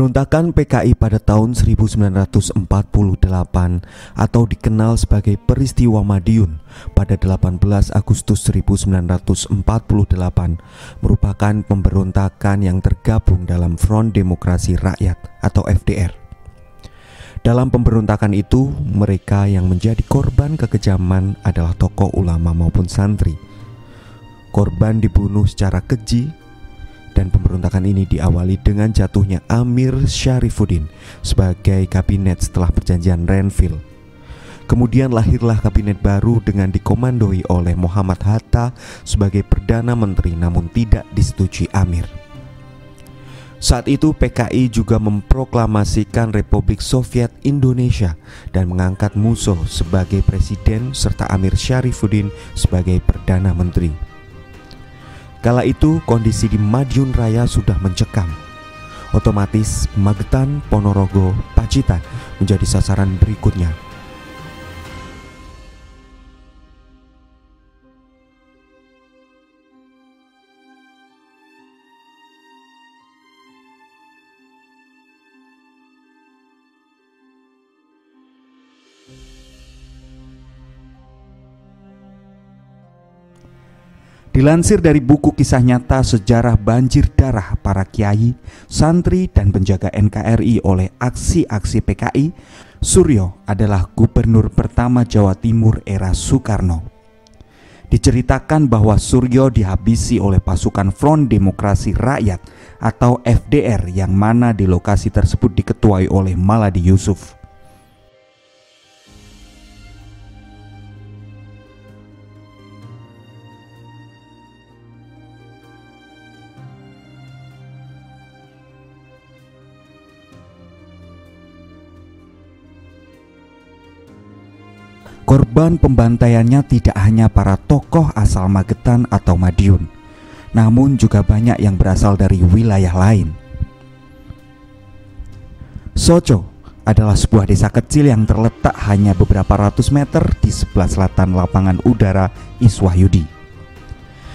Pemberontakan PKI pada tahun 1948 atau dikenal sebagai peristiwa Madiun pada 18 Agustus 1948 merupakan pemberontakan yang tergabung dalam Front Demokrasi Rakyat atau FDR. Dalam pemberontakan itu, mereka yang menjadi korban kekejaman adalah tokoh ulama maupun santri. Korban dibunuh secara keji, dan pemberontakan ini diawali dengan jatuhnya Amir Syarifuddin sebagai kabinet setelah perjanjian Renville. Kemudian lahirlah kabinet baru dengan dikomandoi oleh Muhammad Hatta sebagai Perdana Menteri, namun tidak disetujui Amir. Saat itu PKI juga memproklamasikan Republik Soviet Indonesia dan mengangkat Musso sebagai presiden serta Amir Syarifuddin sebagai Perdana Menteri. Kala itu kondisi di Madiun Raya sudah mencekam. Otomatis Magetan, Ponorogo, Pacitan menjadi sasaran berikutnya. Dilansir dari buku kisah nyata sejarah banjir darah para kiai, santri, dan penjaga NKRI oleh aksi-aksi PKI, Suryo adalah gubernur pertama Jawa Timur era Soekarno. Diceritakan bahwa Suryo dihabisi oleh pasukan Front Demokrasi Rakyat atau FDR yang mana di lokasi tersebut diketuai oleh Maladi Yusuf. Korban pembantaiannya tidak hanya para tokoh asal Magetan atau Madiun, namun juga banyak yang berasal dari wilayah lain. Soco adalah sebuah desa kecil yang terletak hanya beberapa ratus meter di sebelah selatan lapangan udara Iswahyudi.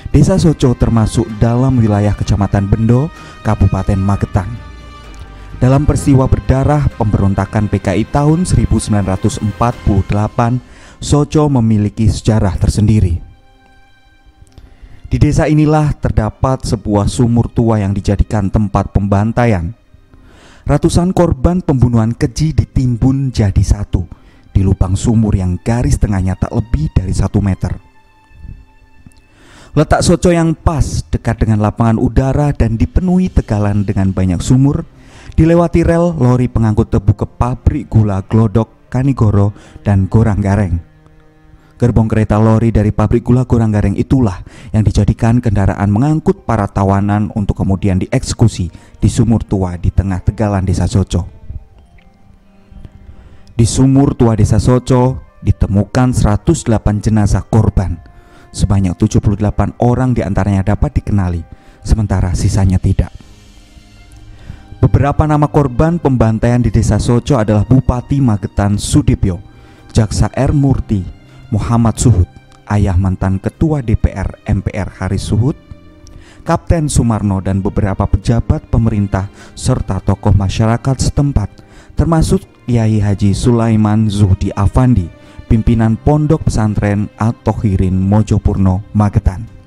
Desa Soco termasuk dalam wilayah Kecamatan Bendo, Kabupaten Magetan. Dalam peristiwa berdarah pemberontakan PKI tahun 1948, Soco memiliki sejarah tersendiri. Di desa inilah terdapat sebuah sumur tua yang dijadikan tempat pembantaian. Ratusan korban pembunuhan keji ditimbun jadi satu di lubang sumur yang garis tengahnya tak lebih dari 1 meter. Letak Soco yang pas dekat dengan lapangan udara dan dipenuhi tegalan dengan banyak sumur, dilewati rel lori pengangkut tebu ke pabrik gula Glodok, Kanigoro, dan Goranggareng. Gerbong kereta lori dari pabrik gula Goranggareng itulah yang dijadikan kendaraan mengangkut para tawanan untuk kemudian dieksekusi di sumur tua di tengah tegalan desa Soco. Di sumur tua desa Soco ditemukan 108 jenazah korban. Sebanyak 78 orang diantaranya dapat dikenali, sementara sisanya tidak. Beberapa nama korban pembantaian di desa Soco adalah Bupati Magetan Sudibyo, Jaksa R. Murti, Muhammad Suhud, ayah mantan Ketua DPR MPR Haris Suhud, Kapten Sumarno, dan beberapa pejabat pemerintah serta tokoh masyarakat setempat, termasuk Kiai Haji Sulaiman Zuhdi Afandi, pimpinan Pondok Pesantren At-Tohirin Mojopurno, Magetan.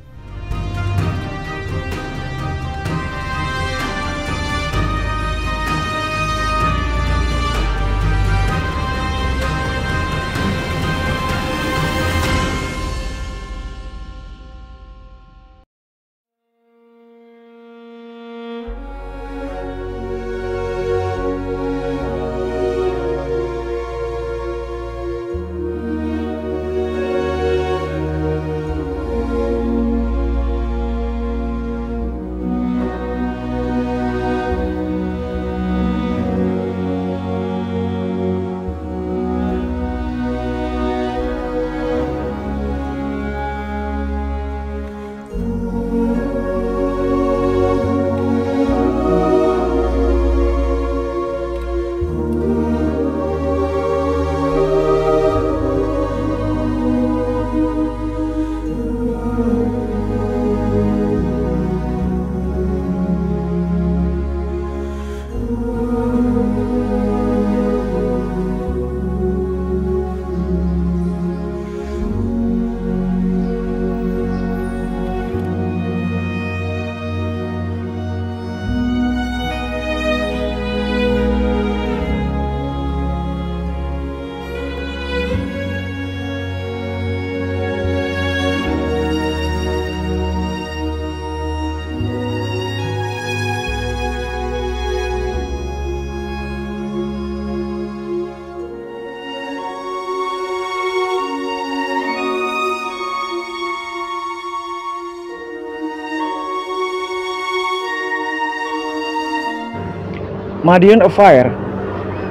Madiun Affair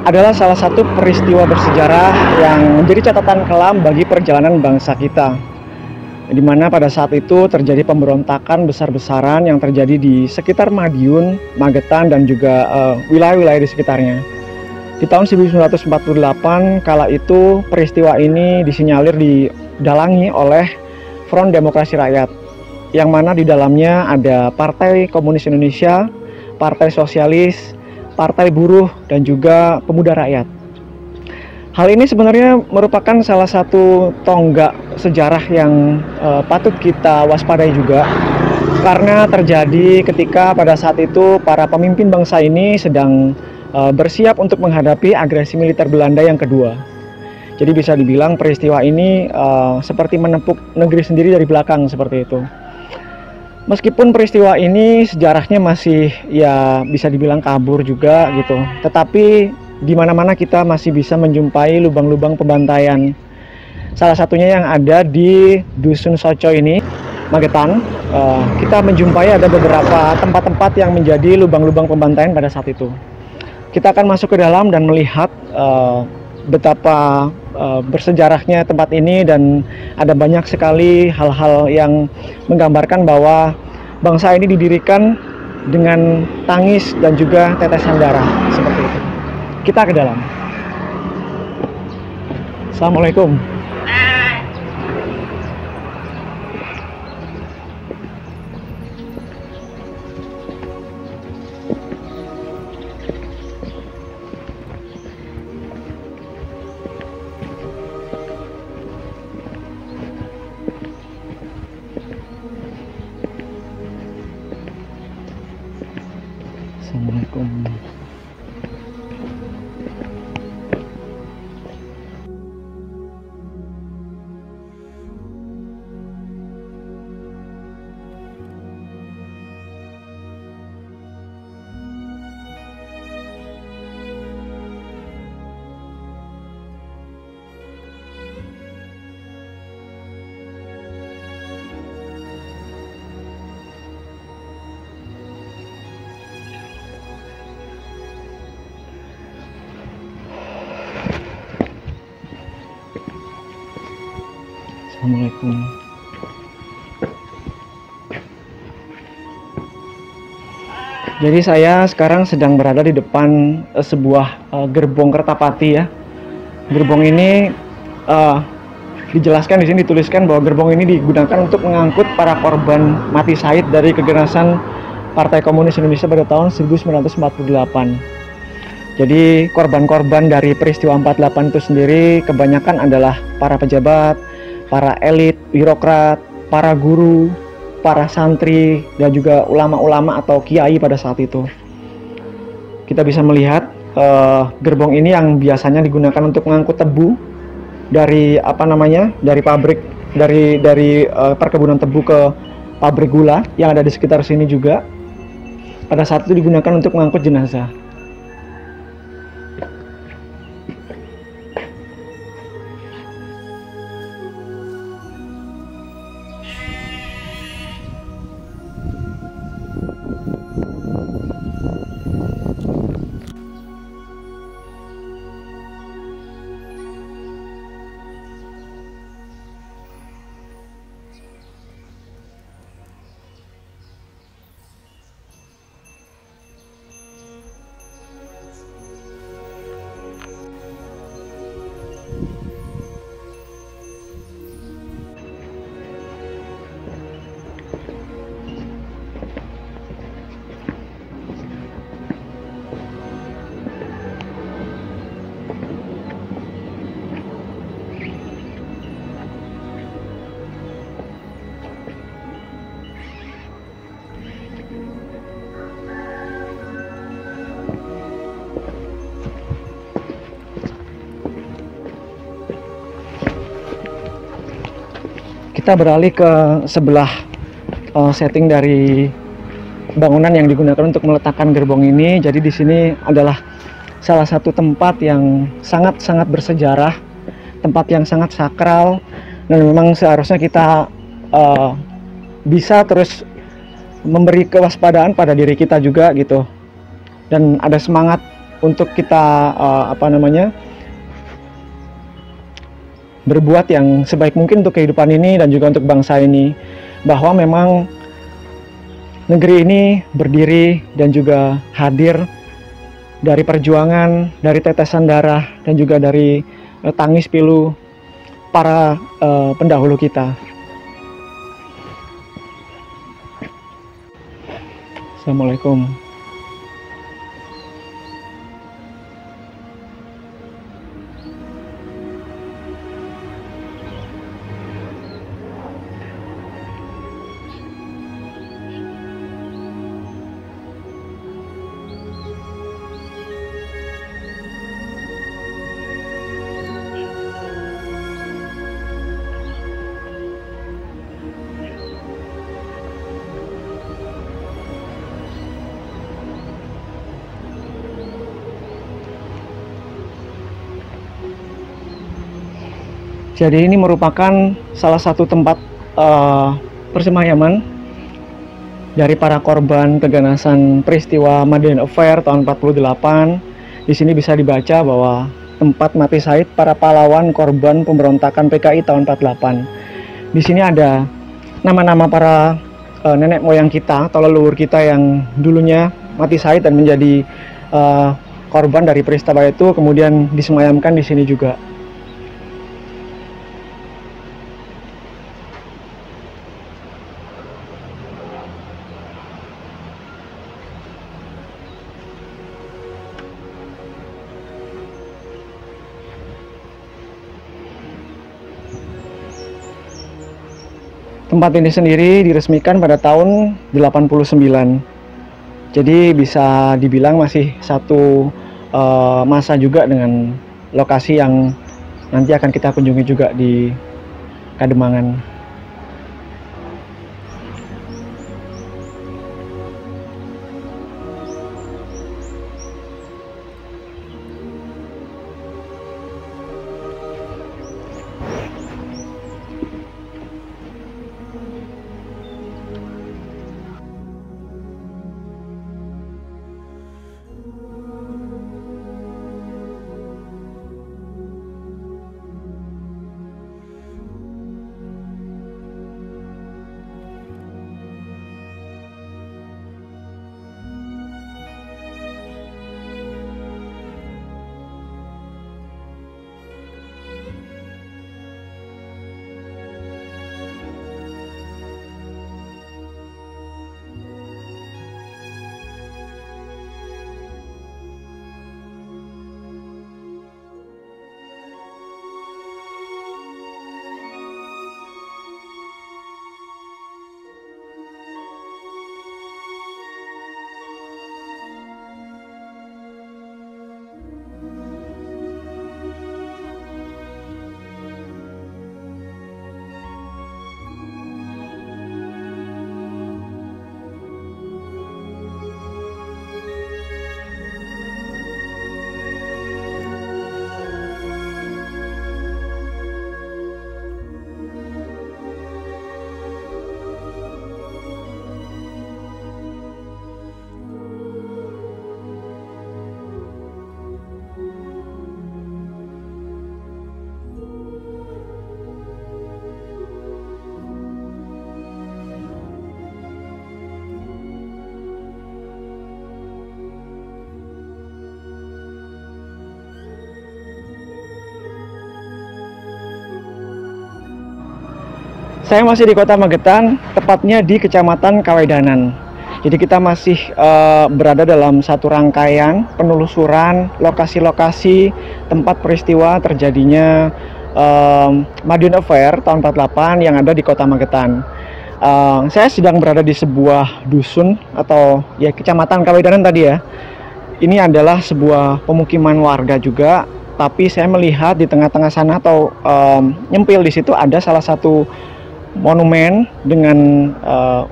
adalah salah satu peristiwa bersejarah yang menjadi catatan kelam bagi perjalanan bangsa kita, di mana pada saat itu terjadi pemberontakan besar-besaran yang terjadi di sekitar Madiun, Magetan, dan juga wilayah-wilayah di sekitarnya. Di tahun 1948, kala itu peristiwa ini disinyalir didalangi oleh Front Demokrasi Rakyat, yang mana di dalamnya ada Partai Komunis Indonesia, Partai Sosialis, Partai Buruh, dan juga Pemuda Rakyat. Hal ini sebenarnya merupakan salah satu tonggak sejarah yang patut kita waspadai juga, karena terjadi ketika pada saat itu para pemimpin bangsa ini sedang bersiap untuk menghadapi agresi militer Belanda yang kedua. Jadi bisa dibilang peristiwa ini seperti menepuk negeri sendiri dari belakang, seperti itu. Meskipun peristiwa ini sejarahnya masih ya bisa dibilang kabur juga gitu, tetapi di mana-mana kita masih bisa menjumpai lubang-lubang pembantaian. Salah satunya yang ada di Dusun Soco ini, Magetan, kita menjumpai ada beberapa tempat-tempat yang menjadi lubang-lubang pembantaian pada saat itu. Kita akan masuk ke dalam dan melihat betapa bersejarahnya tempat ini, dan ada banyak sekali hal-hal yang menggambarkan bahwa bangsa ini didirikan dengan tangis dan juga tetesan darah, seperti itu. Kita ke dalam. Assalamualaikum. Assalamualaikum. Assalamualaikum. Jadi saya sekarang sedang berada di depan sebuah gerbong Kertapati ya. Gerbong ini dijelaskan di sini, dituliskan bahwa gerbong ini digunakan untuk mengangkut para korban mati syahid dari keganasan Partai Komunis Indonesia pada tahun 1948. Jadi korban-korban dari peristiwa 48 itu sendiri kebanyakan adalah para pejabat, para elit, birokrat, para guru, para santri, dan juga ulama-ulama atau kiai pada saat itu. Kita bisa melihat gerbong ini yang biasanya digunakan untuk mengangkut tebu dari dari pabrik, dari perkebunan tebu ke pabrik gula yang ada di sekitar sini juga. Pada saat itu digunakan untuk mengangkut jenazah. Kita beralih ke sebelah setting dari bangunan yang digunakan untuk meletakkan gerbong ini. Jadi di sini adalah salah satu tempat yang sangat-sangat bersejarah, tempat yang sangat sakral, dan memang seharusnya kita bisa terus memberi kewaspadaan pada diri kita juga gitu. dan ada semangat untuk kita berbuat yang sebaik mungkin untuk kehidupan ini dan juga untuk bangsa ini, bahwa memang negeri ini berdiri dan juga hadir dari perjuangan, dari tetesan darah, dan juga dari tangis pilu para pendahulu kita. Assalamualaikum. Jadi ini merupakan salah satu tempat persemayaman dari para korban keganasan peristiwa Madiun Affair tahun 48. Di sini bisa dibaca bahwa tempat mati syahid para pahlawan korban pemberontakan PKI tahun 48. Di sini ada nama-nama para nenek moyang kita atau leluhur kita yang dulunya mati syahid dan menjadi korban dari peristiwa itu, kemudian disemayamkan di sini juga. Tempat ini sendiri diresmikan pada tahun 89. Jadi bisa dibilang masih satu masa juga dengan lokasi yang nanti akan kita kunjungi juga di Kademangan. Saya masih di Kota Magetan, tepatnya di Kecamatan Kawedanan. Jadi kita masih berada dalam satu rangkaian penelusuran lokasi-lokasi tempat peristiwa terjadinya Madiun Affair tahun 48 yang ada di Kota Magetan. Saya sedang berada di sebuah dusun atau ya Kecamatan Kawedanan tadi ya. Ini adalah sebuah pemukiman warga juga, tapi saya melihat di tengah-tengah sana atau nyempil di situ ada salah satu monumen dengan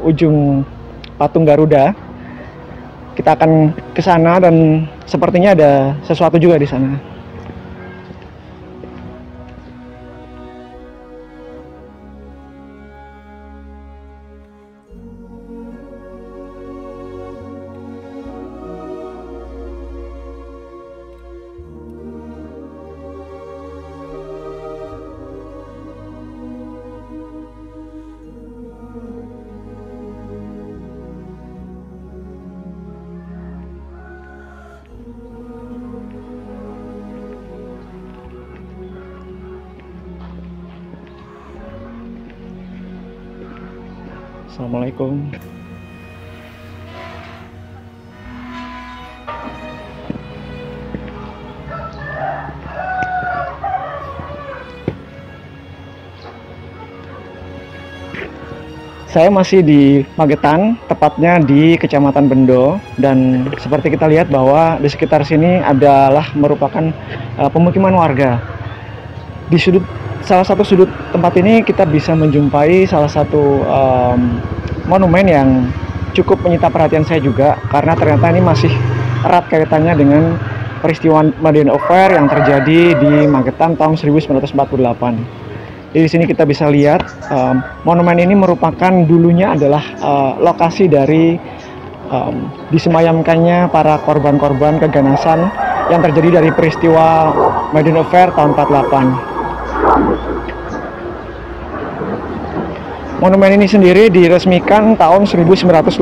ujung patung Garuda. Kita akan ke sana dan sepertinya ada sesuatu juga di sana. Assalamualaikum. Saya masih di Magetan, tepatnya di Kecamatan Bendo, dan seperti kita lihat bahwa di sekitar sini adalah merupakan pemukiman warga. Di salah satu sudut tempat ini kita bisa menjumpai salah satu monumen yang cukup menyita perhatian saya juga, karena ternyata ini masih erat kaitannya dengan peristiwa Madiun Affair yang terjadi di Magetan tahun 1948. Di sini kita bisa lihat monumen ini merupakan dulunya adalah lokasi dari disemayamkannya para korban-korban keganasan yang terjadi dari peristiwa Madiun Affair tahun 48. Monumen ini sendiri diresmikan tahun 1987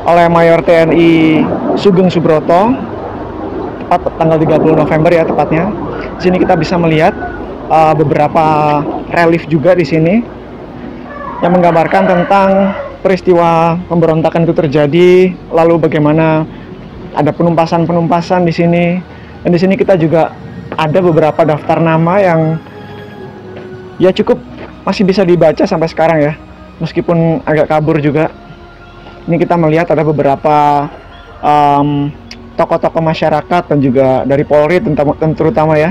oleh Mayor TNI Sugeng Subroto, tepat tanggal 30 November ya tepatnya. Di sini kita bisa melihat beberapa relief juga di sini yang menggambarkan tentang peristiwa pemberontakan itu terjadi, lalu bagaimana ada penumpasan di sini. Dan di sini kita juga ada beberapa daftar nama yang ya cukup masih bisa dibaca sampai sekarang ya, meskipun agak kabur juga. Ini kita melihat ada beberapa tokoh-tokoh masyarakat dan juga dari Polri terutama ya.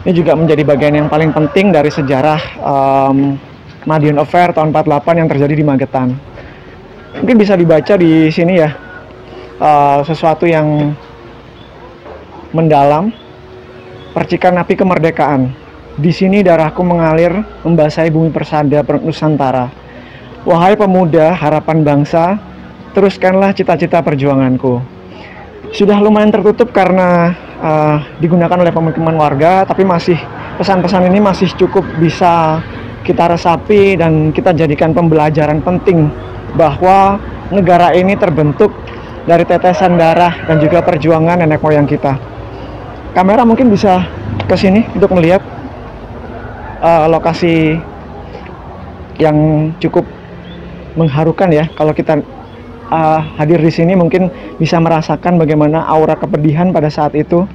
Ini juga menjadi bagian yang paling penting dari sejarah Madiun Affair tahun 48 yang terjadi di Magetan. Mungkin bisa dibaca di sini ya, sesuatu yang mendalam. Percikan api kemerdekaan. Di sini darahku mengalir membasahi bumi persada Nusantara. Wahai pemuda harapan bangsa, teruskanlah cita-cita perjuanganku. Sudah lumayan tertutup karena digunakan oleh pemukiman warga, tapi masih pesan-pesan ini masih cukup bisa kita resapi dan kita jadikan pembelajaran penting bahwa negara ini terbentuk dari tetesan darah dan juga perjuangan nenek moyang kita. Kamera mungkin bisa ke sini untuk melihat lokasi yang cukup mengharukan ya. Kalau kita hadir di sini mungkin bisa merasakan bagaimana aura kepedihan pada saat itu.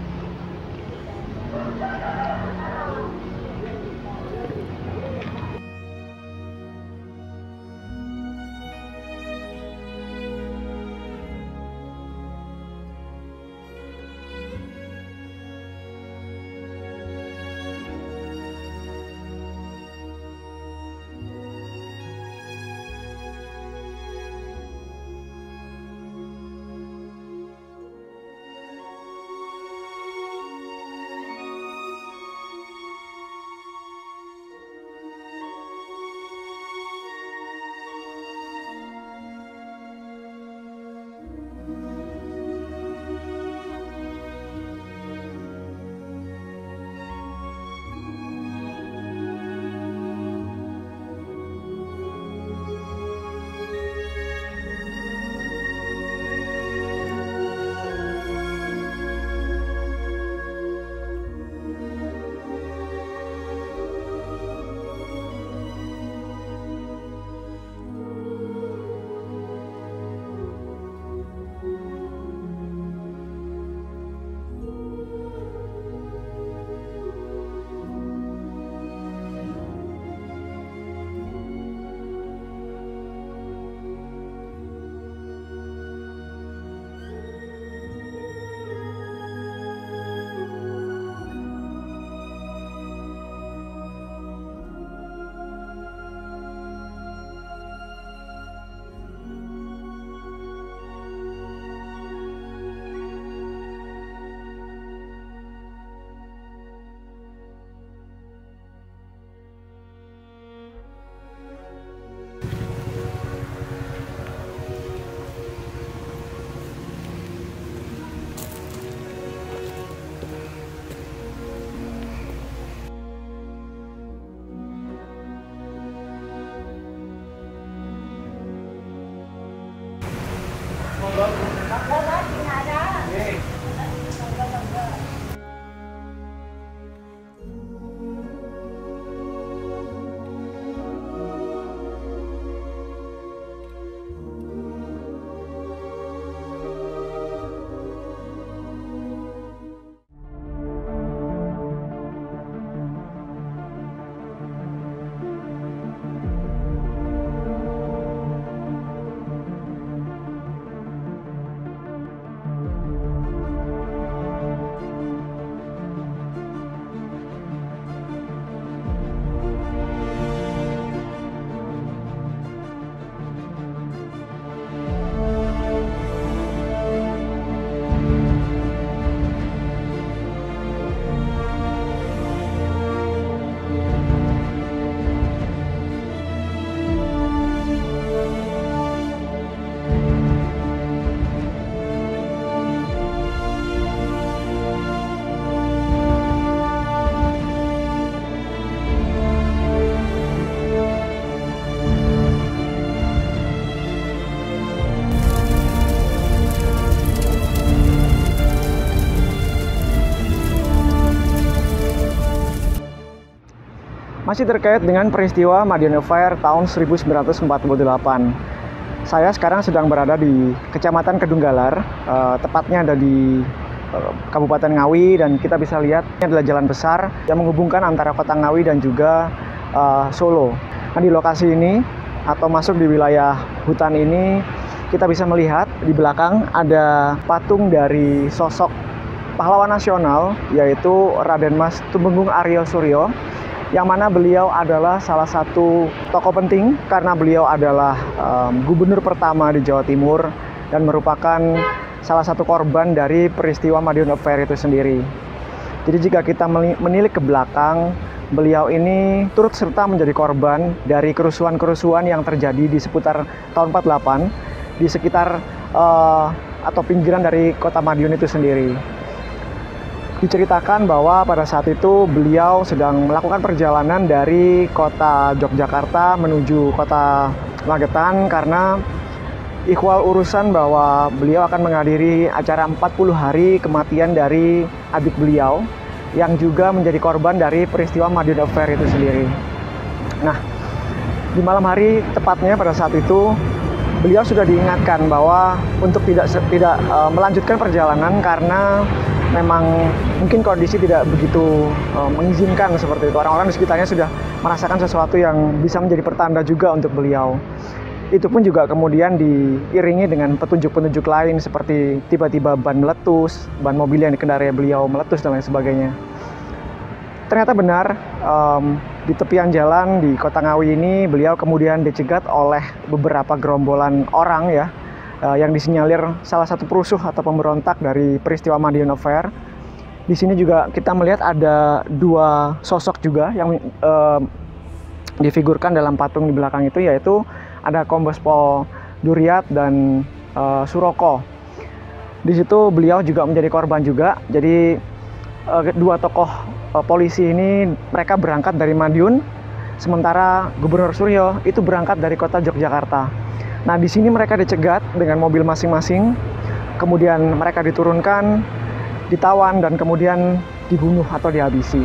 Masih terkait dengan peristiwa Madiun Affair tahun 1948. Saya sekarang sedang berada di Kecamatan Kedunggalar, tepatnya ada di Kabupaten Ngawi, dan kita bisa lihat ini adalah jalan besar yang menghubungkan antara kota Ngawi dan juga Solo. Nah, di lokasi ini atau masuk di wilayah hutan ini, kita bisa melihat di belakang ada patung dari sosok pahlawan nasional, yaitu Raden Mas Tumenggung Aryo Suryo, yang mana beliau adalah salah satu tokoh penting karena beliau adalah gubernur pertama di Jawa Timur dan merupakan salah satu korban dari peristiwa Madiun Affair itu sendiri. Jadi jika kita menilik ke belakang, beliau ini turut serta menjadi korban dari kerusuhan-kerusuhan yang terjadi di seputar tahun 48 di sekitar atau pinggiran dari kota Madiun itu sendiri. Diceritakan bahwa pada saat itu beliau sedang melakukan perjalanan dari kota Yogyakarta menuju kota Magetan karena ikhwal urusan bahwa beliau akan menghadiri acara 40 hari kematian dari adik beliau yang juga menjadi korban dari peristiwa Madiun Affair itu sendiri. Nah, di malam hari tepatnya pada saat itu beliau sudah diingatkan bahwa untuk tidak melanjutkan perjalanan karena memang mungkin kondisi tidak begitu mengizinkan seperti itu. Orang-orang di sekitarnya sudah merasakan sesuatu yang bisa menjadi pertanda juga untuk beliau. Itu pun juga kemudian diiringi dengan petunjuk-petunjuk lain seperti tiba-tiba ban meletus, ban mobil yang dikendarai beliau meletus dan lain sebagainya. Ternyata benar, di tepian jalan di Kota Ngawi ini beliau kemudian dicegat oleh beberapa gerombolan orang ya, yang disinyalir salah satu perusuh atau pemberontak dari peristiwa Madiun Affair. Di sini juga kita melihat ada dua sosok juga yang difigurkan dalam patung di belakang itu, yaitu ada Kombes Pol Duryat dan Suroko. Di situ beliau juga menjadi korban juga. Jadi dua tokoh polisi ini mereka berangkat dari Madiun, sementara Gubernur Suryo itu berangkat dari kota Yogyakarta. Nah, di sini mereka dicegat dengan mobil masing-masing, kemudian mereka diturunkan, ditawan, dan kemudian dibunuh atau dihabisi.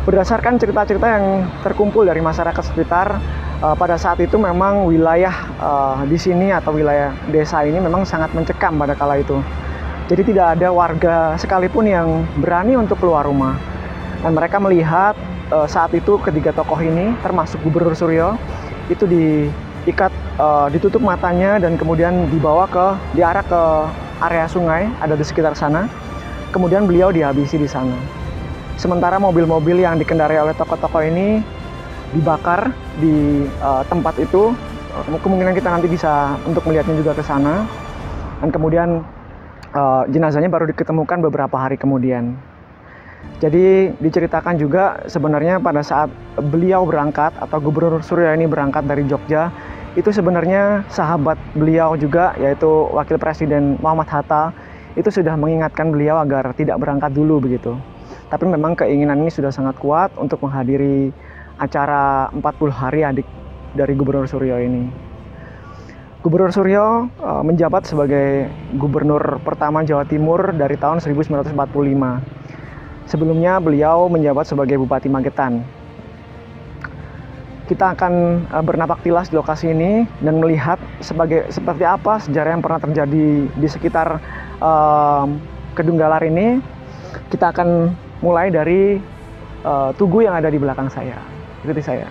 Berdasarkan cerita-cerita yang terkumpul dari masyarakat sekitar, pada saat itu memang wilayah di sini atau wilayah desa ini memang sangat mencekam pada kala itu. Jadi tidak ada warga sekalipun yang berani untuk keluar rumah. Dan mereka melihat saat itu ketiga tokoh ini, termasuk Gubernur Suryo, itu ditutup matanya dan kemudian diarah ke area sungai ada di sekitar sana. Kemudian beliau dihabisi di sana. Sementara mobil-mobil yang dikendarai oleh tokoh-tokoh ini dibakar di tempat itu. Kemungkinan kita nanti bisa untuk melihatnya juga ke sana. Dan kemudian jenazahnya baru diketemukan beberapa hari kemudian. Jadi diceritakan juga sebenarnya pada saat beliau berangkat atau Gubernur Suryo ini berangkat dari Jogja, itu sebenarnya sahabat beliau juga, yaitu Wakil Presiden Muhammad Hatta, itu sudah mengingatkan beliau agar tidak berangkat dulu begitu. Tapi memang keinginan ini sudah sangat kuat untuk menghadiri acara 40 hari adik dari Gubernur Suryo ini. Gubernur Suryo menjabat sebagai gubernur pertama Jawa Timur dari tahun 1945. Sebelumnya beliau menjabat sebagai Bupati Magetan. Kita akan bernapak tilas di lokasi ini dan melihat seperti apa sejarah yang pernah terjadi di sekitar Kedunggalar ini. Kita akan mulai dari tugu yang ada di belakang saya. Ikuti saya.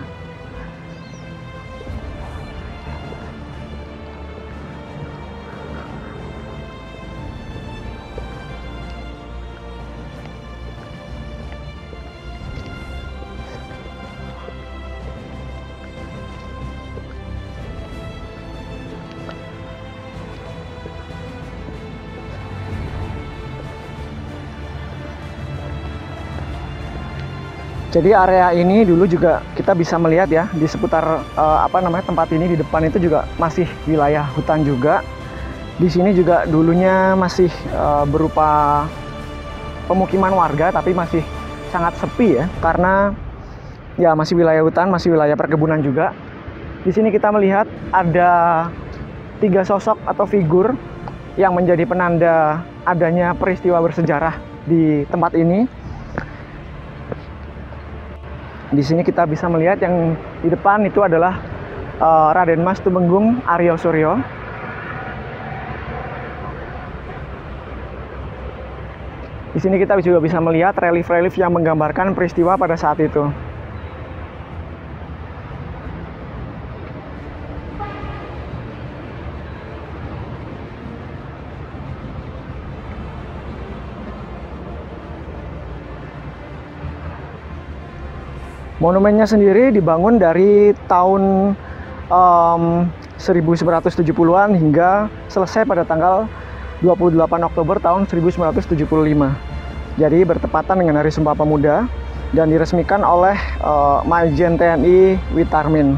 Jadi area ini dulu juga kita bisa melihat ya, di seputar tempat ini di depan itu juga masih wilayah hutan juga. Di sini juga dulunya masih berupa pemukiman warga, tapi masih sangat sepi ya, karena ya masih wilayah hutan, masih wilayah perkebunan juga. Di sini kita melihat ada 3 sosok atau figur yang menjadi penanda adanya peristiwa bersejarah di tempat ini. Di sini kita bisa melihat yang di depan itu adalah Raden Mas Tumenggung Aryo Suryo. Di sini kita juga bisa melihat relief-relief yang menggambarkan peristiwa pada saat itu. Monumennya sendiri dibangun dari tahun 1970-an hingga selesai pada tanggal 28 Oktober tahun 1975. Jadi bertepatan dengan Hari Sumpah Pemuda dan diresmikan oleh Majen TNI Witarmin.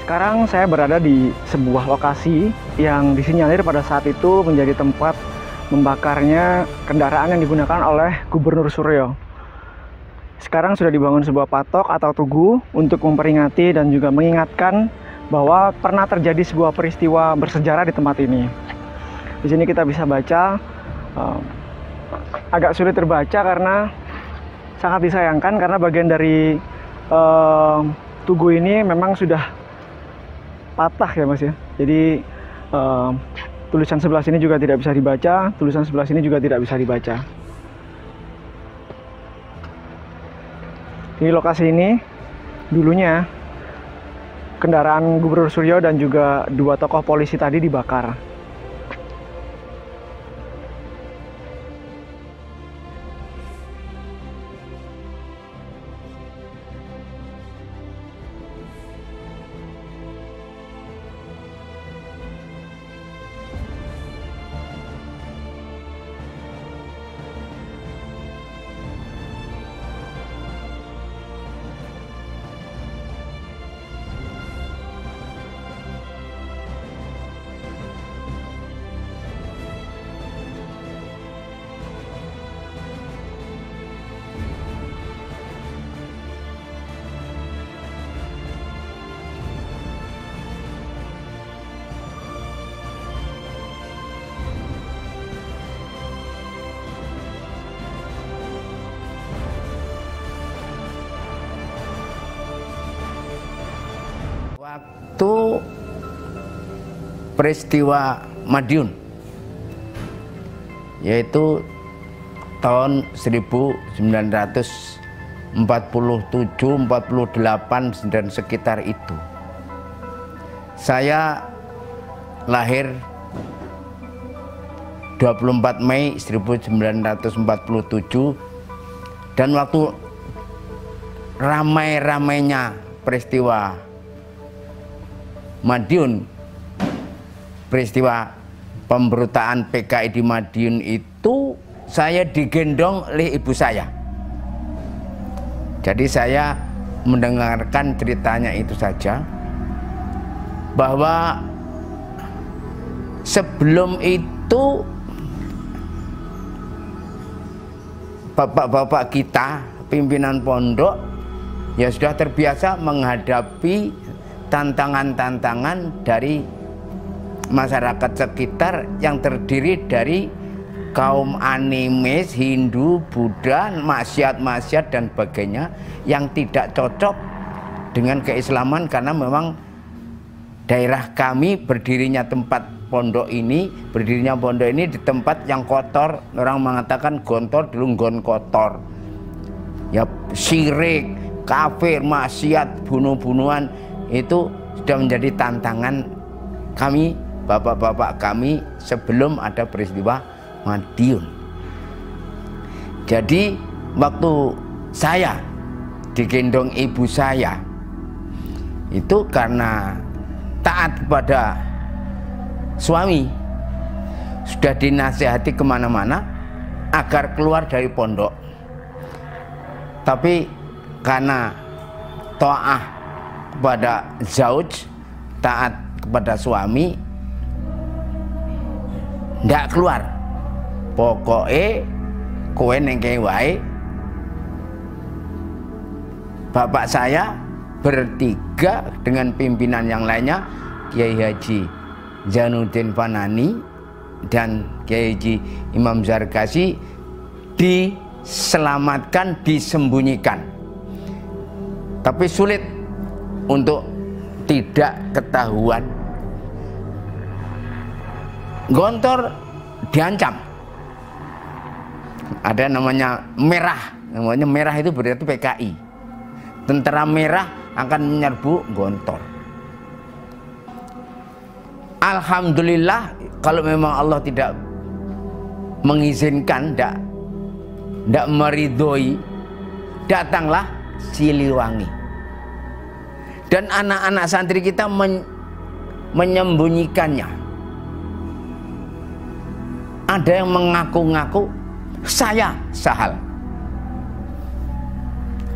Sekarang saya berada di sebuah lokasi yang disinyalir pada saat itu menjadi tempat membakarnya kendaraan yang digunakan oleh Gubernur Suryo. Sekarang sudah dibangun sebuah patok atau tugu untuk memperingati dan juga mengingatkan bahwa pernah terjadi sebuah peristiwa bersejarah di tempat ini. Di sini kita bisa baca, agak sulit terbaca karena sangat disayangkan karena bagian dari tugu ini memang sudah patah ya Mas ya. Jadi Tulisan sebelah sini juga tidak bisa dibaca, tulisan sebelah sini juga tidak bisa dibaca. Di lokasi ini dulunya kendaraan Gubernur Suryo dan juga 2 tokoh polisi tadi dibakar. Waktu peristiwa Madiun, yaitu tahun 1947, 48 dan sekitar itu, saya lahir 24 Mei 1947, dan waktu ramai-ramainya peristiwa Madiun, peristiwa pemberontakan PKI di Madiun itu, saya digendong oleh ibu saya. Jadi saya mendengarkan ceritanya itu saja, bahwa sebelum itu bapak-bapak kita, pimpinan pondok, ya sudah terbiasa menghadapi tantangan-tantangan dari masyarakat sekitar yang terdiri dari kaum animis, Hindu, Buddha, maksiat-maksiat dan sebagainya yang tidak cocok dengan keislaman, karena memang daerah kami berdirinya pondok ini di tempat yang kotor. Orang mengatakan gontor dulu, gon kotor, ya syirik, kafir, maksiat, bunuh-bunuhan. Itu sudah menjadi tantangan kami, bapak-bapak kami, sebelum ada peristiwa Madiun. Jadi waktu saya digendong ibu saya itu karena taat kepada suami, sudah dinasihati kemana-mana agar keluar dari pondok, tapi karena ta'ah kepada zauj, taat kepada suami, ndak keluar. Pokoknya kowe neng wae. Bapak saya bertiga dengan pimpinan yang lainnya, Kiai Haji Zainuddin Fanani dan Kiai Haji Imam Zarkasi, diselamatkan, disembunyikan. Tapi sulit untuk tidak ketahuan. Gontor diancam. Ada namanya merah. Namanya merah itu berarti PKI. Tentara merah akan menyerbu Gontor. Alhamdulillah, kalau memang Allah tidak mengizinkan, tidak meridhoi, datanglah Siliwangi. Dan anak-anak santri kita menyembunyikannya. Ada yang mengaku-ngaku, saya Sahal,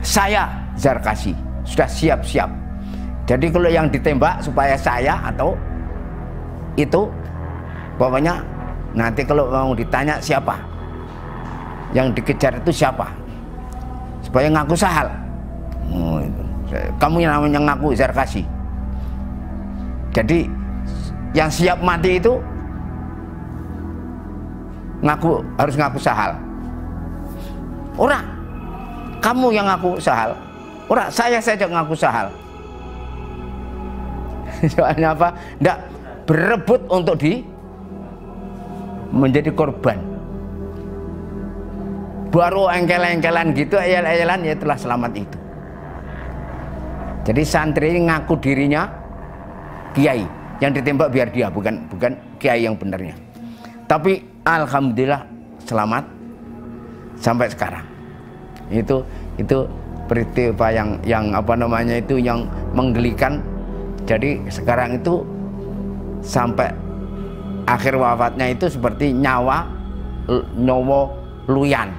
saya Zarkasi, sudah siap-siap. Jadi kalau yang ditembak supaya saya atau itu, pokoknya nanti kalau mau ditanya siapa yang dikejar itu siapa, supaya ngaku Sahal. Oh, itu. Kamu yang namanya ngaku Zarkasi. Jadi yang siap mati itu harus ngaku Sahal. Ora, kamu yang ngaku Sahal. Ora, saya saja ngaku Sahal. Soalnya apa? Ndak berebut untuk menjadi korban. Baru engkel-engkelan gitu, ayel-ayelan, ya telah selamat itu. Jadi santri ngaku dirinya kiai, yang ditembak biar dia, bukan kiai yang benarnya. Tapi alhamdulillah selamat sampai sekarang. Itu peristiwa yang apa namanya itu yang menggelikan. Jadi sekarang itu sampai akhir wafatnya itu seperti nyawa luyan,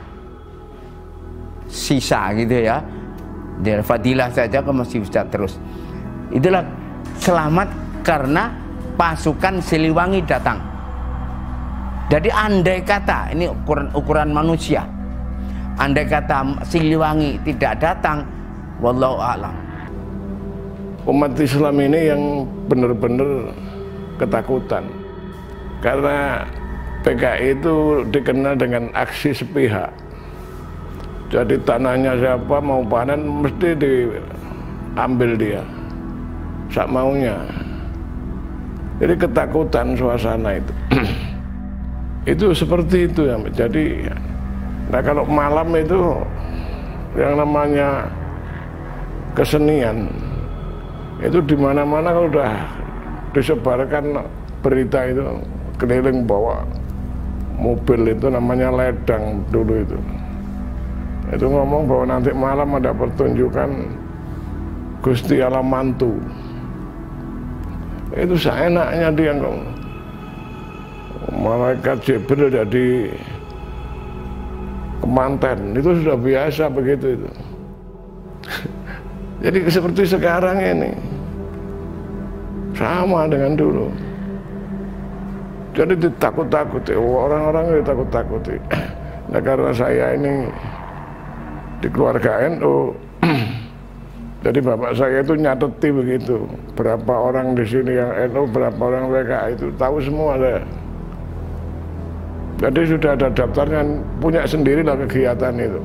sisa gitu ya. Dari fadilah saja kok masih bisa terus. Itulah selamat karena pasukan Siliwangi datang. Jadi andai kata, ini ukuran manusia, andai kata Siliwangi tidak datang, wallahu a'lam. Umat Islam ini yang benar-benar ketakutan karena PKI itu dikenal dengan aksi sepihak. Jadi tanahnya siapa mau panen mesti diambil dia sak maunya. Jadi ketakutan suasana itu. Itu seperti itu ya. Jadi nah kalau malam itu yang namanya kesenian itu di mana-mana kalau udah disebarkan berita itu keliling bawa mobil itu namanya ledang dulu itu. Itu ngomong bahwa nanti malam ada pertunjukan Gusti Allah Mantu. Itu seenaknya dia ngomong. Malaikat Jibril jadi kemanten, itu sudah biasa begitu itu. Jadi seperti sekarang ini sama dengan dulu. Jadi ditakut-takuti, orang-orang ditakut-takuti. Nah karena saya ini di keluarga NU, jadi bapak saya itu nyateti begitu, berapa orang di sini yang NU, berapa orang PKI itu tahu semua saya. Jadi sudah ada daftarnya, punya sendirilah kegiatan itu.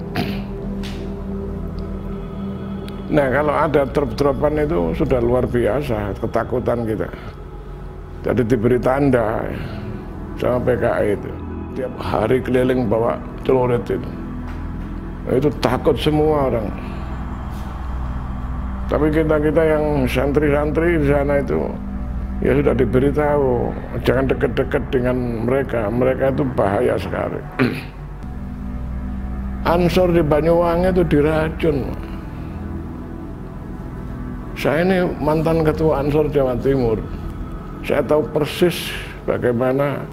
Nah kalau ada drop-dropan itu sudah luar biasa ketakutan kita. Jadi diberi tanda sama PKI itu, tiap hari keliling bawa celurit itu takut semua orang. Tapi kita yang santri-santri di sana itu ya sudah diberitahu jangan dekat-dekat dengan mereka. Mereka itu bahaya sekali. Ansor di Banyuwangi itu diracun. Saya ini mantan ketua Ansor Jawa Timur. Saya tahu persis bagaimana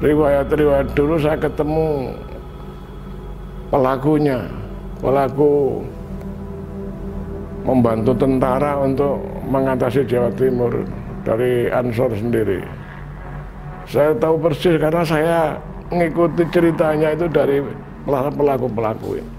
riwayat-riwayat dulu. Saya ketemu pelakunya, pelaku membantu tentara untuk mengatasi Jawa Timur dari Ansor sendiri. Saya tahu persis karena saya mengikuti ceritanya itu dari pelaku-pelaku ini.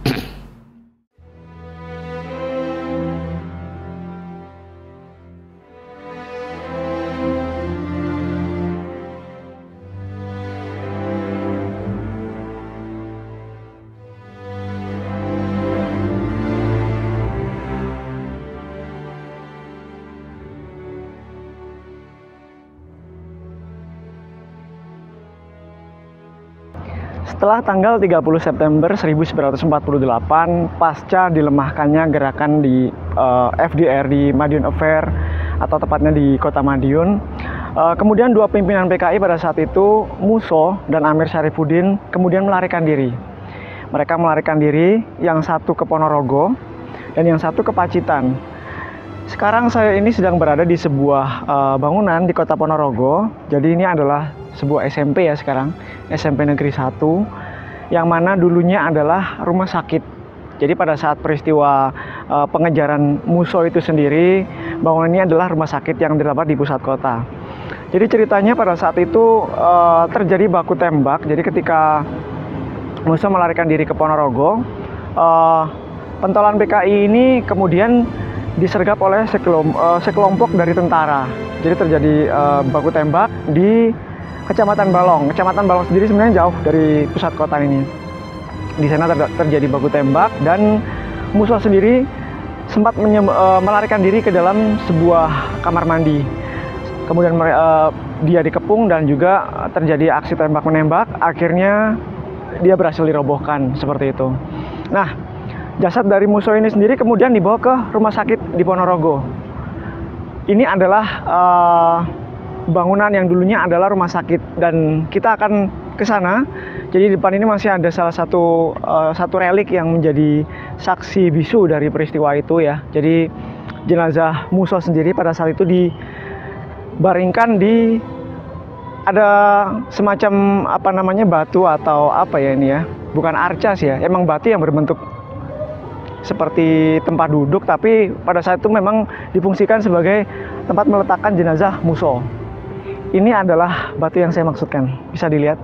Setelah tanggal 30 September 1948, pasca dilemahkannya gerakan di FDR di Madiun Affair, atau tepatnya di Kota Madiun, kemudian dua pimpinan PKI pada saat itu, Muso dan Amir Syarifuddin, kemudian melarikan diri. Mereka melarikan diri, yang satu ke Ponorogo dan yang satu ke Pacitan. Sekarang saya ini sedang berada di sebuah bangunan di Kota Ponorogo. Jadi ini adalah sebuah SMP ya sekarang, SMP Negeri 1, yang mana dulunya adalah rumah sakit. Jadi pada saat peristiwa pengejaran Muso itu sendiri, bangunan ini adalah rumah sakit yang terdapat di pusat kota. Jadi ceritanya pada saat itu terjadi baku tembak. Jadi ketika Muso melarikan diri ke Ponorogo, pentolan PKI ini kemudian disergap oleh sekelompok dari tentara. Jadi terjadi baku tembak di Kecamatan Balong. Kecamatan Balong sendiri sebenarnya jauh dari pusat kota ini. Di sana terjadi baku tembak dan Muso sendiri sempat melarikan diri ke dalam sebuah kamar mandi. Kemudian dia dikepung dan juga terjadi aksi tembak-menembak. Akhirnya dia berhasil dirobohkan seperti itu. Nah, jasad dari Muso ini sendiri kemudian dibawa ke rumah sakit di Ponorogo. Ini adalah bangunan yang dulunya adalah rumah sakit dan kita akan ke sana. Jadi di depan ini masih ada salah satu relik yang menjadi saksi bisu dari peristiwa itu ya. Jadi jenazah Muso sendiri pada saat itu dibaringkan di ada semacam batu atau apa ya ini ya. Bukan arca sih ya, emang batu yang berbentuk seperti tempat duduk, tapi pada saat itu memang difungsikan sebagai tempat meletakkan jenazah Muso. Ini adalah batu yang saya maksudkan, bisa dilihat.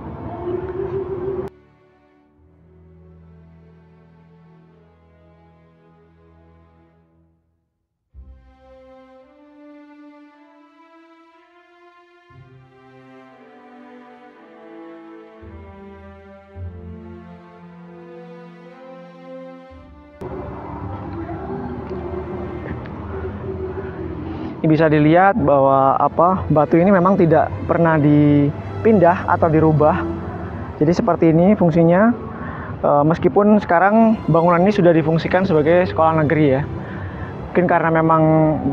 Bisa dilihat bahwa batu ini memang tidak pernah dipindah atau dirubah. Jadi seperti ini fungsinya, meskipun sekarang bangunan ini sudah difungsikan sebagai sekolah negeri ya. Mungkin karena memang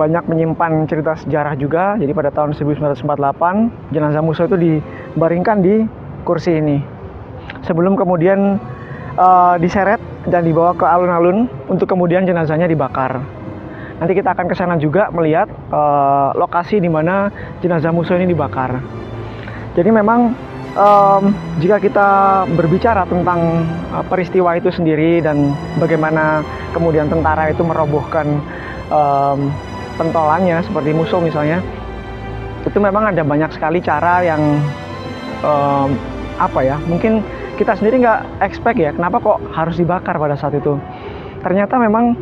banyak menyimpan cerita sejarah juga. Jadi pada tahun 1948 jenazah Muso itu dibaringkan di kursi ini sebelum kemudian diseret dan dibawa ke alun-alun untuk kemudian jenazahnya dibakar. Nanti kita akan ke sana juga melihat lokasi di mana jenazah Muso ini dibakar. Jadi memang jika kita berbicara tentang peristiwa itu sendiri dan bagaimana kemudian tentara itu merobohkan pentolannya seperti Muso misalnya, itu memang ada banyak sekali cara yang mungkin kita sendiri nggak expect ya, kenapa kok harus dibakar pada saat itu. Ternyata memang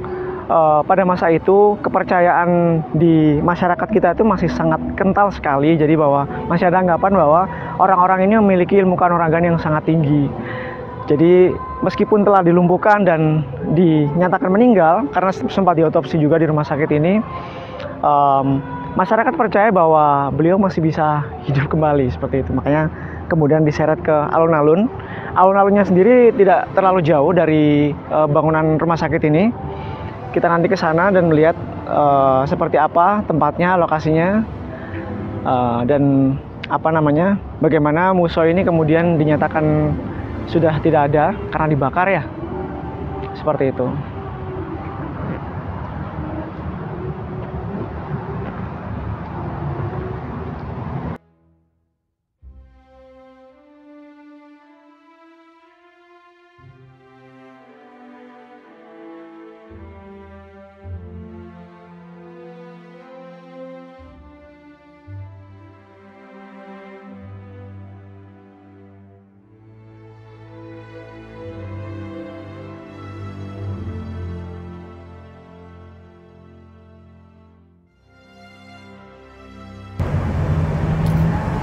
pada masa itu kepercayaan di masyarakat kita itu masih sangat kental sekali. Jadi bahwa masih ada anggapan bahwa orang-orang ini memiliki ilmu kanuragan yang sangat tinggi. Jadi meskipun telah dilumpuhkan dan dinyatakan meninggal karena sempat diotopsi juga di rumah sakit ini, masyarakat percaya bahwa beliau masih bisa hidup kembali seperti itu. Makanya kemudian diseret ke alun-alun. Alun-alunnya sendiri tidak terlalu jauh dari bangunan rumah sakit ini. Kita nanti ke sana dan melihat seperti apa tempatnya, lokasinya, dan bagaimana Muso ini kemudian dinyatakan sudah tidak ada karena dibakar ya, seperti itu.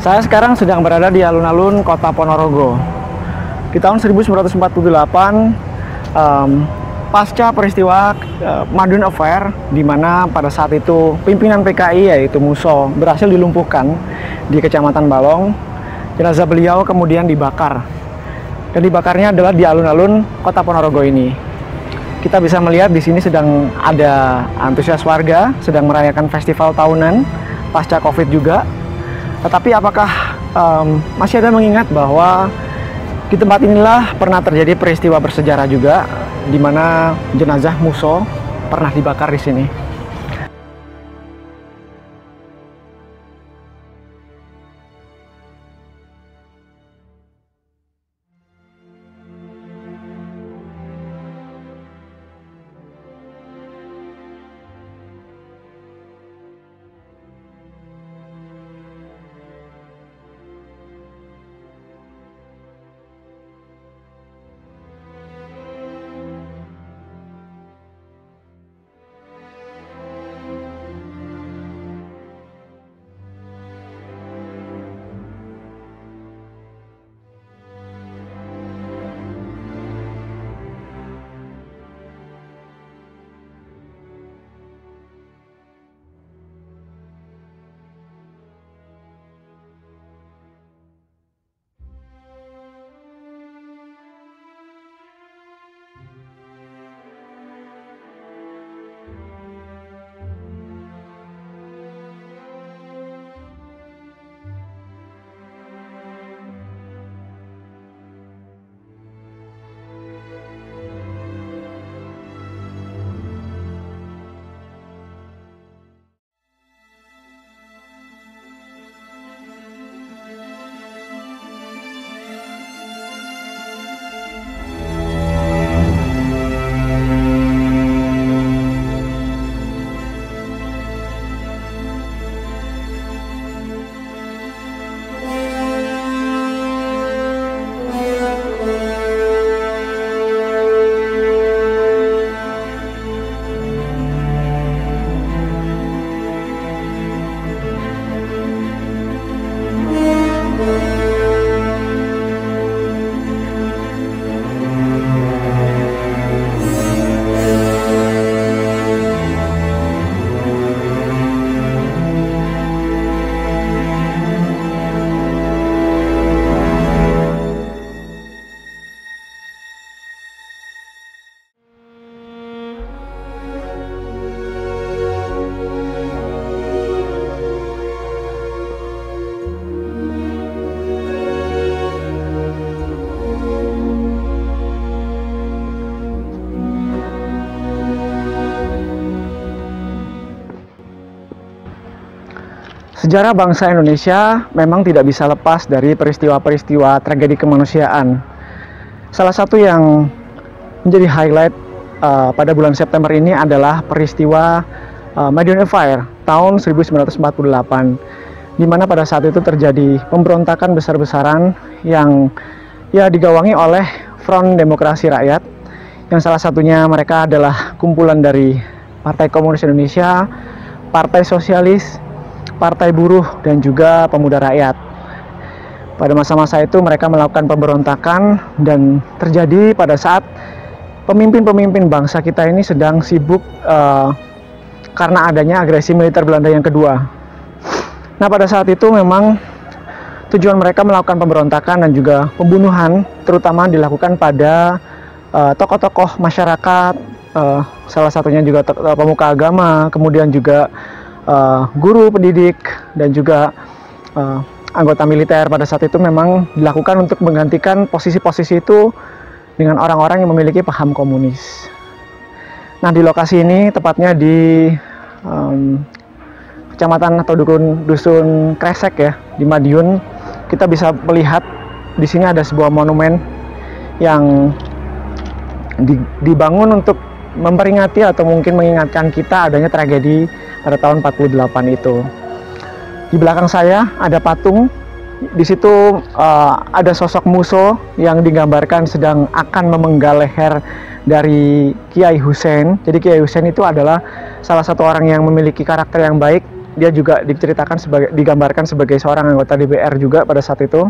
Saya sekarang sedang berada di alun-alun kota Ponorogo. Di tahun 1948, pasca peristiwa Madiun Affair, di mana pada saat itu pimpinan PKI yaitu Muso berhasil dilumpuhkan di Kecamatan Balong, jenazah beliau kemudian dibakar. Dan dibakarnya adalah di alun-alun kota Ponorogo ini. Kita bisa melihat di sini sedang ada antusias warga, sedang merayakan festival tahunan pasca Covid juga. Tetapi apakah masih ada mengingat bahwa di tempat inilah pernah terjadi peristiwa bersejarah juga, di mana jenazah Muso pernah dibakar di sini. Sejarah bangsa Indonesia memang tidak bisa lepas dari peristiwa-peristiwa tragedi kemanusiaan. Salah satu yang menjadi highlight pada bulan September ini adalah peristiwa Madiun Fire tahun 1948, di mana pada saat itu terjadi pemberontakan besar-besaran yang digawangi oleh Front Demokrasi Rakyat, yang salah satunya mereka adalah kumpulan dari Partai Komunis Indonesia, Partai Sosialis, Partai Buruh, dan juga Pemuda Rakyat. Pada masa-masa itu mereka melakukan pemberontakan, dan terjadi pada saat pemimpin-pemimpin bangsa kita ini sedang sibuk karena adanya agresi militer Belanda yang kedua. Nah, pada saat itu memang tujuan mereka melakukan pemberontakan dan juga pembunuhan terutama dilakukan pada tokoh-tokoh masyarakat, salah satunya juga pemuka agama, kemudian juga guru, pendidik, dan juga anggota militer. Pada saat itu memang dilakukan untuk menggantikan posisi-posisi itu dengan orang-orang yang memiliki paham komunis. Nah, di lokasi ini, tepatnya di kecamatan atau dusun Kresek ya, di Madiun, kita bisa melihat di sini ada sebuah monumen yang dibangun untuk memperingati atau mungkin mengingatkan kita adanya tragedi pada tahun 48 itu. Di belakang saya ada patung. Di situ ada sosok Muso yang digambarkan sedang akan memenggal leher dari Kiai Hussein. Jadi Kiai Hussein itu adalah salah satu orang yang memiliki karakter yang baik. Dia juga digambarkan sebagai seorang anggota DPR juga pada saat itu,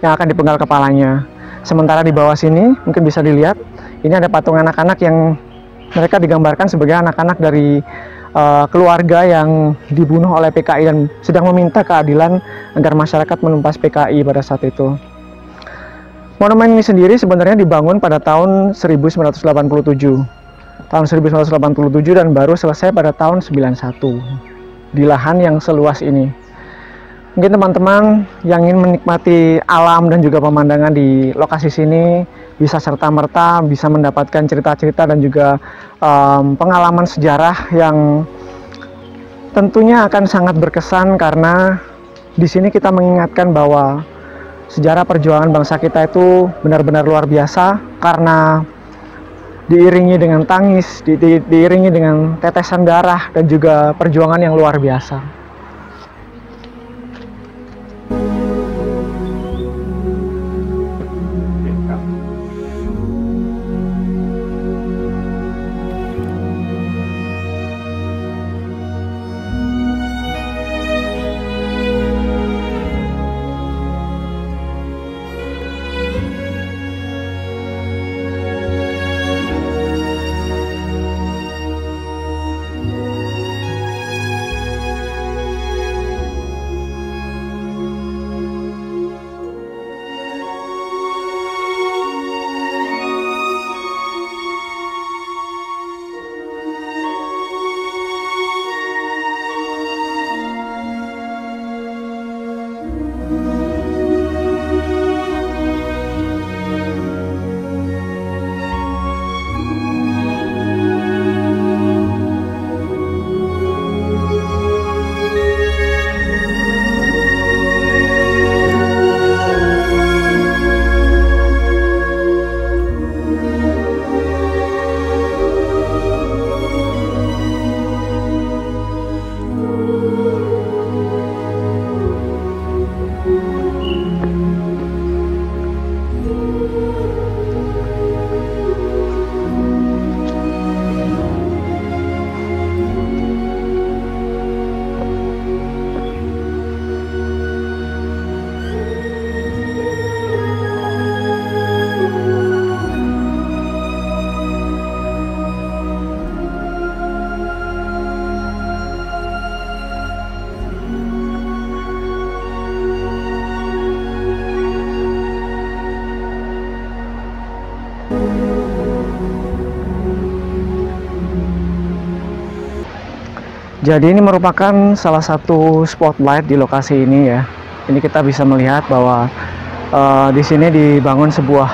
yang akan dipenggal kepalanya. Sementara di bawah sini mungkin bisa dilihat, ini ada patung anak-anak yang mereka digambarkan sebagai anak-anak dari keluarga yang dibunuh oleh PKI dan sedang meminta keadilan agar masyarakat menumpas PKI pada saat itu. Monumen ini sendiri sebenarnya dibangun pada tahun 1987. Tahun 1987 dan baru selesai pada tahun 91 di lahan yang seluas ini. Mungkin teman-teman yang ingin menikmati alam dan juga pemandangan di lokasi sini bisa serta-merta bisa mendapatkan cerita-cerita dan juga pengalaman sejarah yang tentunya akan sangat berkesan, karena di sini kita mengingatkan bahwa sejarah perjuangan bangsa kita itu benar-benar luar biasa, karena diiringi dengan tangis, diiringi dengan tetesan darah dan juga perjuangan yang luar biasa. Jadi ini merupakan salah satu spotlight di lokasi ini ya. Ini kita bisa melihat bahwa di sini dibangun sebuah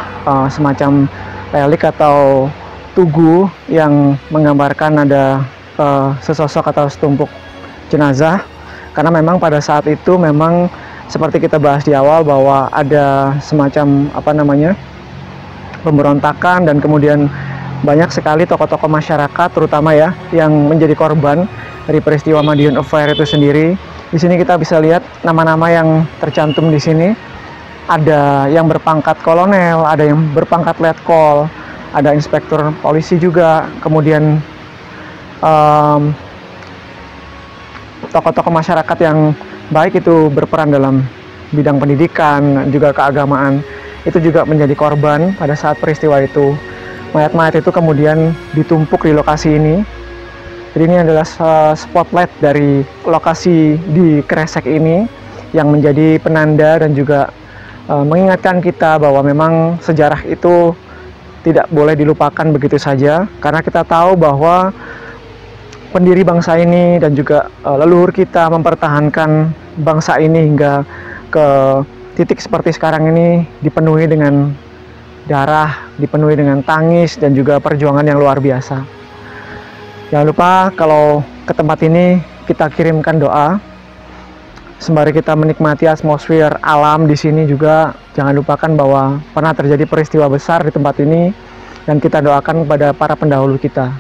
semacam relik atau tugu yang menggambarkan ada sesosok atau setumpuk jenazah Karena memang pada saat itu memang seperti kita bahas di awal bahwa ada semacam pemberontakan, dan kemudian banyak sekali tokoh-tokoh masyarakat terutama ya yang menjadi korban dari peristiwa Madiun Affair itu sendiri. Di sini kita bisa lihat nama-nama yang tercantum di sini. Ada yang berpangkat kolonel, ada yang berpangkat letkol, ada inspektur polisi juga, kemudian tokoh-tokoh masyarakat yang baik itu berperan dalam bidang pendidikan, juga keagamaan, itu juga menjadi korban pada saat peristiwa itu. Mayat-mayat itu kemudian ditumpuk di lokasi ini. Jadi ini adalah spotlight dari lokasi di Kresek ini yang menjadi penanda dan juga mengingatkan kita bahwa memang sejarah itu tidak boleh dilupakan begitu saja, karena kita tahu bahwa pendiri bangsa ini dan juga leluhur kita mempertahankan bangsa ini hingga ke titik seperti sekarang ini dipenuhi dengan darah, dipenuhi dengan tangis dan juga perjuangan yang luar biasa. Jangan lupa kalau ke tempat ini kita kirimkan doa. Sembari kita menikmati atmosfer alam di sini juga, jangan lupakan bahwa pernah terjadi peristiwa besar di tempat ini dan kita doakan kepada para pendahulu kita.